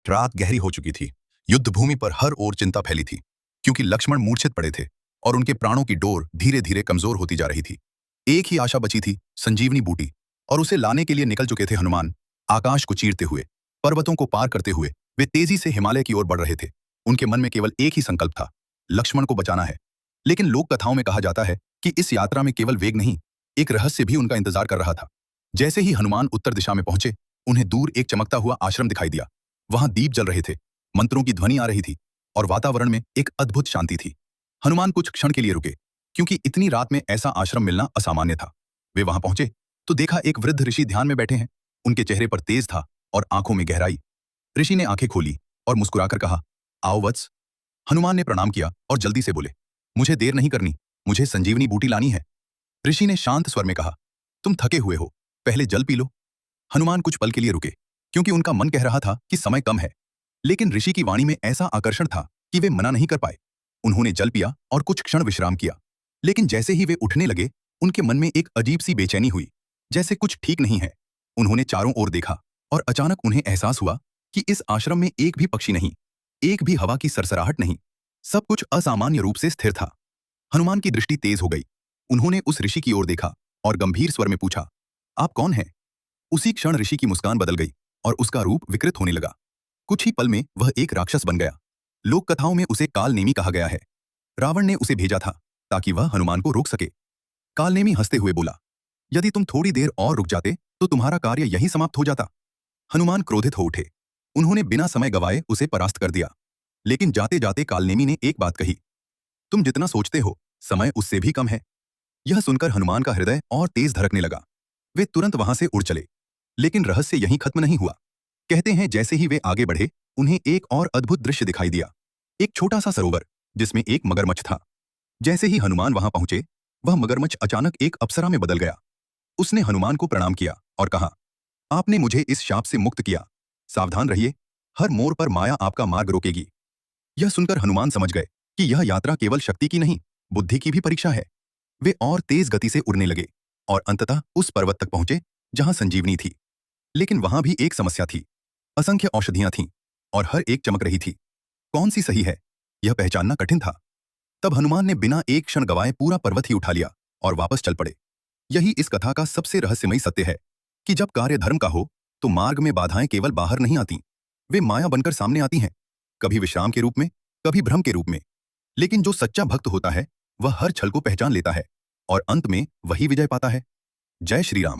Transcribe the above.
रात गहरी हो चुकी थी। युद्ध भूमि पर हर ओर चिंता फैली थी, क्योंकि लक्ष्मण मूर्छित पड़े थे और उनके प्राणों की डोर धीरे धीरे कमजोर होती जा रही थी। एक ही आशा बची थी, संजीवनी बूटी, और उसे लाने के लिए निकल चुके थे हनुमान। आकाश को चीरते हुए, पर्वतों को पार करते हुए वे तेजी से हिमालय की ओर बढ़ रहे थे। उनके मन में केवल एक ही संकल्प था, लक्ष्मण को बचाना है। लेकिन लोक कथाओं में कहा जाता है कि इस यात्रा में केवल वेग नहीं, एक रहस्य भी उनका इंतजार कर रहा था। जैसे ही हनुमान उत्तर दिशा में पहुंचे, उन्हें दूर एक चमकता हुआ आश्रम दिखाई दिया। वहां दीप जल रहे थे, मंत्रों की ध्वनि आ रही थी और वातावरण में एक अद्भुत शांति थी। हनुमान कुछ क्षण के लिए रुके, क्योंकि इतनी रात में ऐसा आश्रम मिलना असामान्य था। वे वहां पहुंचे तो देखा एक वृद्ध ऋषि ध्यान में बैठे हैं। उनके चेहरे पर तेज था और आंखों में गहराई। ऋषि ने आंखें खोली और मुस्कुराकर कहा, आओ वत्स। हनुमान ने प्रणाम किया और जल्दी से बोले, मुझे देर नहीं करनी, मुझे संजीवनी बूटी लानी है। ऋषि ने शांत स्वर में कहा, तुम थके हुए हो, पहले जल पी लो। हनुमान कुछ पल के लिए रुके, क्योंकि उनका मन कह रहा था कि समय कम है। लेकिन ऋषि की वाणी में ऐसा आकर्षण था कि वे मना नहीं कर पाए। उन्होंने जल पिया और कुछ क्षण विश्राम किया। लेकिन जैसे ही वे उठने लगे, उनके मन में एक अजीब सी बेचैनी हुई, जैसे कुछ ठीक नहीं है। उन्होंने चारों ओर देखा और अचानक उन्हें एहसास हुआ कि इस आश्रम में एक भी पक्षी नहीं, एक भी हवा की सरसराहट नहीं। सब कुछ असामान्य रूप से स्थिर था। हनुमान की दृष्टि तेज हो गई। उन्होंने उस ऋषि की ओर देखा और गंभीर स्वर में पूछा, आप कौन हैं? उसी क्षण ऋषि की मुस्कान बदल गई और उसका रूप विकृत होने लगा। कुछ ही पल में वह एक राक्षस बन गया। लोक कथाओं में उसे कालनेमी कहा गया है। रावण ने उसे भेजा था ताकि वह हनुमान को रोक सके। कालनेमी हंसते हुए बोला, यदि तुम थोड़ी देर और रुक जाते तो तुम्हारा कार्य यहीं समाप्त हो जाता। हनुमान क्रोधित हो उठे। उन्होंने बिना समय गवाए उसे परास्त कर दिया। लेकिन जाते जाते कालनेमी ने एक बात कही, तुम जितना सोचते हो, समय उससे भी कम है। यह सुनकर हनुमान का हृदय और तेज धड़कने लगा। वे तुरंत वहां से उड़ चले। लेकिन रहस्य यहीं खत्म नहीं हुआ। कहते हैं जैसे ही वे आगे बढ़े, उन्हें एक और अद्भुत दृश्य दिखाई दिया। एक छोटा सा सरोवर जिसमें एक मगरमच्छ था। जैसे ही हनुमान वहां पहुंचे, वह मगरमच्छ अचानक एक अप्सरा में बदल गया। उसने हनुमान को प्रणाम किया और कहा, आपने मुझे इस शाप से मुक्त किया। सावधान रहिए, हर मोड़ पर माया आपका मार्ग रोकेगी। यह सुनकर हनुमान समझ गए कि यह यात्रा केवल शक्ति की नहीं, बुद्धि की भी परीक्षा है। वे और तेज गति से उड़ने लगे और अंततः उस पर्वत तक पहुंचे जहां संजीवनी थी। लेकिन वहां भी एक समस्या थी। असंख्य औषधियां थीं और हर एक चमक रही थी। कौन सी सही है, यह पहचानना कठिन था। तब हनुमान ने बिना एक क्षण गवाए पूरा पर्वत ही उठा लिया और वापस चल पड़े। यही इस कथा का सबसे रहस्यमयी सत्य है कि जब कार्य धर्म का हो तो मार्ग में बाधाएं केवल बाहर नहीं आती, वे माया बनकर सामने आती हैं। कभी विश्राम के रूप में, कभी भ्रम के रूप में। लेकिन जो सच्चा भक्त होता है, वह हर छल को पहचान लेता है और अंत में वही विजय पाता है। जय श्री राम।